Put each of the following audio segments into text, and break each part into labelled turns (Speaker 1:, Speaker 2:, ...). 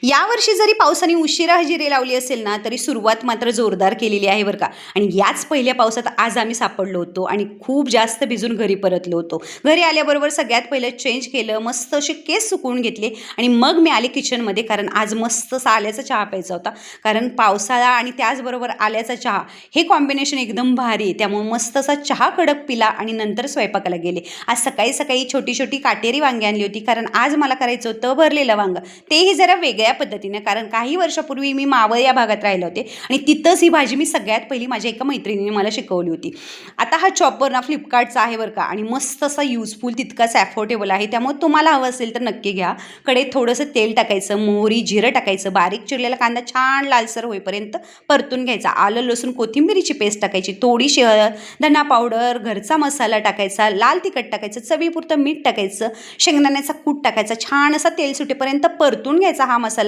Speaker 1: यावर्षी जरी पावसाने उशिरा हजेरी लावली असेल ना, तरी सुरुवात मात्र जोरदार केलेली आहे बरं का. आणि याच पहिल्या पावसात आज आम्ही सापडलो होतो आणि खूप जास्त भिजून घरी परतलो होतो. घरी आल्याबरोबर सगळ्यात पहिलं चेंज केलं, मस्त असे केस सुकवून घेतले आणि मग मी आले किचनमध्ये, कारण आज मस्त असा आल्याचा चहा प्यायचा होता. कारण पावसाळा आणि त्याचबरोबर आल्याचा चहा हे कॉम्बिनेशन एकदम भारी आहे. त्यामुळे मस्त असा चहा कडक पिला आणि नंतर स्वयंपाकाला गेले. आज सकाळी सकाळी छोटी छोटी काटेरी वांगी आणली होती, कारण आज मला करायचं होतं भरलेलं वांगं, तेही जरा वेगळ्या पद्धतीने. कारण काही वर्षापूर्वी मी मावळ या भागात राहिले होते आणि तिथंच ही भाजी मी सगळ्यात पहिली माझ्या एका मैत्रिणीने मला शिकवली होती. आता हा चॉपर ना फ्लिपकार्टचा आहे बरं का, आणि मस्त असा युजफुल, तितकाच अफोर्डेबल आहे. त्यामुळे तुम्हाला हवं असेल तर नक्की घ्या. कढईत थोडंसं तेल टाकायचं, मोहरी जिरं टाकायचं, बारीक चिरलेला कांदा छान लालसर होईपर्यंत परतून घ्यायचा, आलं लसूण कोथिंबिरीची पेस्ट टाकायची, थोडीशी हळद, धना पावडर, घरचा मसाला टाकायचा, लाल तिखट टाकायचं, चवीपुरतं मीठ टाकायचं, शेंगदाण्याचा कूट टाकायचा, छान असा तेल सुटेपर्यंत परतून घ्यायचा हा मसाला.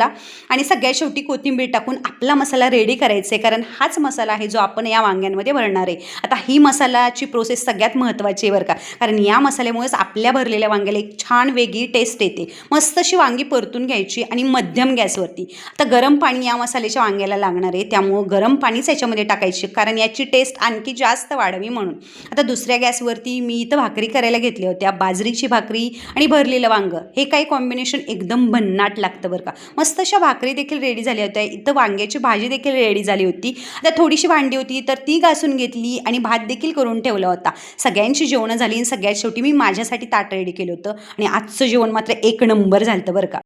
Speaker 1: आणि सगळ्यात शेवटी कोथिंबीर टाकून आपला मसाला रेडी करायचा आहे, कारण हाच मसाला आहे जो आपण या वांग्यांमध्ये भरणार आहे. आता ही मसाल्याची प्रोसेस सगळ्यात महत्त्वाची आहे बरं का, कारण या मसाल्यामुळेच आपल्या भरलेल्या वांग्याला एक छान वेगळी टेस्ट येते. मस्त अशी वांगी परतून घ्यायची आणि मध्यम गॅसवरती. आता गरम पाणी या मसाल्याच्या वांग्याला लागणार आहे, त्यामुळं गरम पाणीच याच्यामध्ये टाकायची, कारण याची टेस्ट आणखी जास्त वाढवी म्हणून. आता दुसऱ्या गॅसवरती मी इथं भाकरी करायला घेतल्या होत्या, बाजरीची भाकरी आणि भरलेलं वांगं, हे काही कॉम्बिनेशन एकदम भन्नाट लागतं बरं का. मस्त अशा भाकरी देखील रेडी झाल्या होत्या. इथं वांग्याची भाजी देखील रेडी झाली होती. आता थोडीशी भांडी होती तर ती घासून घेतली आणि भात देखील करून ठेवला होता. सगळ्यांची जेवणं झाली आणि सगळ्यात शेवटी मी माझ्यासाठी ताट रेडी केलं होतं आणि आजचं जेवण मात्र एक नंबर झालं बरं का.